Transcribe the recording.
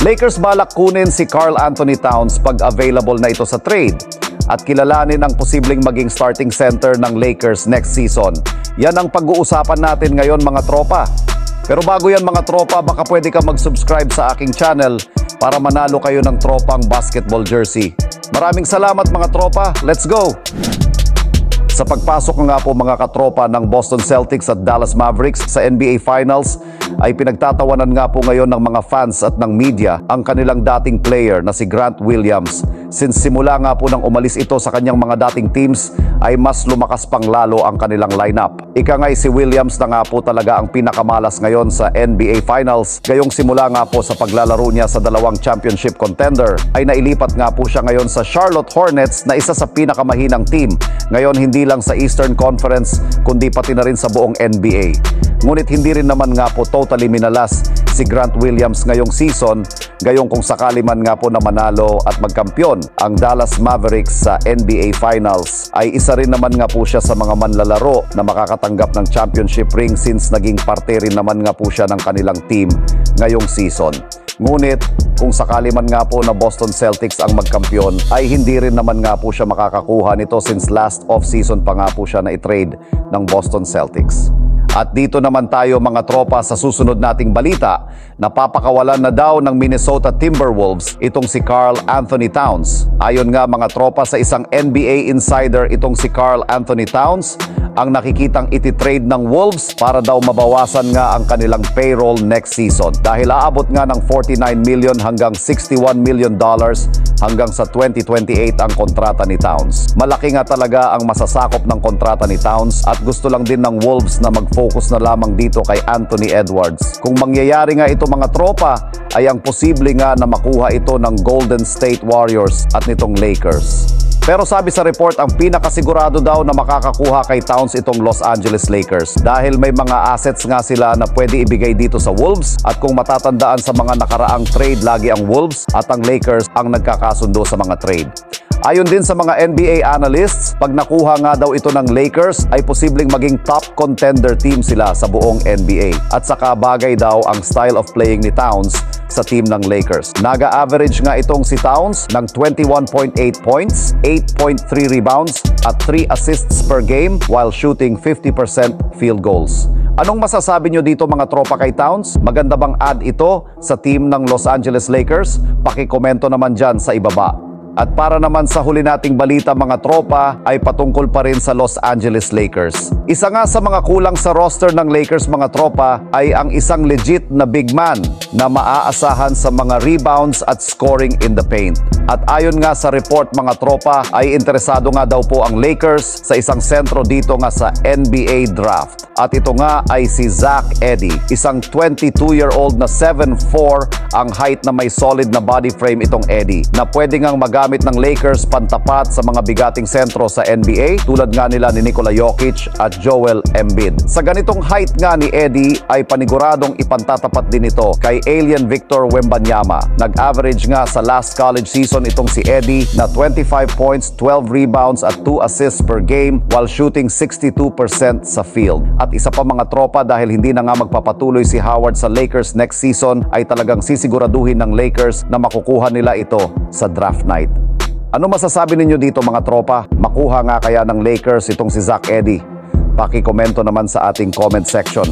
Lakers balak kunin si Karl Anthony Towns pag available na ito sa trade at kilalanin ang posibleng maging starting center ng Lakers next season. Yan ang pag-uusapan natin ngayon mga tropa. Pero bago yan mga tropa, baka pwede ka mag-subscribe sa aking channel para manalo kayo ng tropang basketball jersey. Maraming salamat mga tropa. Let's go! Sa pagpasok nga po mga katropa ng Boston Celtics at Dallas Mavericks sa NBA Finals ay pinagtatawanan nga po ngayon ng mga fans at ng media ang kanilang dating player na si Grant Williams. Since simula nga po nang umalis ito sa kanyang mga dating teams ay mas lumakas pang lalo ang kanilang lineup. Ika nga'y si Williams na nga po talaga ang pinakamalas ngayon sa NBA Finals. Gayong simula nga po sa paglalaro niya sa dalawang championship contender ay nailipat nga po siya ngayon sa Charlotte Hornets na isa sa pinakamahinang team. Ngayon hindi lang sa Eastern Conference kundi pati na rin sa buong NBA. Ngunit hindi rin naman nga po totally minalas si Grant Williams ngayong season, gayong kung sakali man nga po na manalo at magkampiyon ang Dallas Mavericks sa NBA Finals ay isa rin naman nga po siya sa mga manlalaro na makakatanggap ng championship ring since naging parte rin naman nga po siya ng kanilang team ngayong season. Ngunit kung sakali man nga po na Boston Celtics ang magkampiyon ay hindi rin naman nga po siya makakakuha nito since last off-season pa nga po siya na i-trade ng Boston Celtics. At dito naman tayo mga tropa sa susunod nating balita, napapakawalan na daw ng Minnesota Timberwolves itong si Karl Anthony Towns. Ayon nga mga tropa sa isang NBA insider itong si Karl Anthony Towns, ang nakikitang iti-trade ng Wolves para daw mabawasan nga ang kanilang payroll next season. Dahil aabot nga ng $49 million hanggang $61 million hanggang sa 2028 ang kontrata ni Towns. Malaki nga talaga ang masasakop ng kontrata ni Towns at gusto lang din ng Wolves na mag-focus na lamang dito kay Anthony Edwards. Kung mangyayari nga ito mga tropa, ay ang posible nga na makuha ito ng Golden State Warriors at nitong Lakers. Pero sabi sa report, ang pinakasigurado daw na makakakuha kay Towns itong Los Angeles Lakers dahil may mga assets nga sila na pwede ibigay dito sa Wolves at kung matatandaan sa mga nakaraang trade, lagi ang Wolves at ang Lakers ang nagkakasundo sa mga trade. Ayon din sa mga NBA analysts, pag nakuha nga daw ito ng Lakers ay posibleng maging top contender team sila sa buong NBA. At saka bagay daw ang style of playing ni Towns sa team ng Lakers. Naga-average nga itong si Towns ng 21.8 points, 8.3 rebounds at 3 assists per game while shooting 50% field goals. Anong masasabi nyo dito mga tropa kay Towns? Maganda bang add ito sa team ng Los Angeles Lakers? Pakikomento naman dyan sa ibaba. At para naman sa huli nating balita mga tropa ay patungkol pa rin sa Los Angeles Lakers. Isa nga sa mga kulang sa roster ng Lakers mga tropa ay ang isang legit na big man na maaasahan sa mga rebounds at scoring in the paint. At ayon nga sa report mga tropa ay interesado nga daw po ang Lakers sa isang sentro dito nga sa NBA draft. At ito nga ay si Zach Edey, isang 22-year-old na 7'4" ang height na may solid na body frame itong Edey na pwede ngang magamit ng Lakers pantapat sa mga bigating sentro sa NBA tulad nga nila ni Nikola Jokic at Joel Embiid. Sa ganitong height nga ni Edey ay paniguradong ipantatapat din ito kay Alien Victor Wembanyama. Nag-average nga sa last college season itong si Edey na 25 points, 12 rebounds at 2 assists per game while shooting 62% sa field. At isa pa mga tropa dahil hindi na nga magpapatuloy si Howard sa Lakers next season ay talagang sisiguraduhin ng Lakers na makukuha nila ito sa draft night. Ano masasabi ninyo dito mga tropa? Makuha nga kaya ng Lakers itong si Zach Edey? Pakikomento naman sa ating comment section.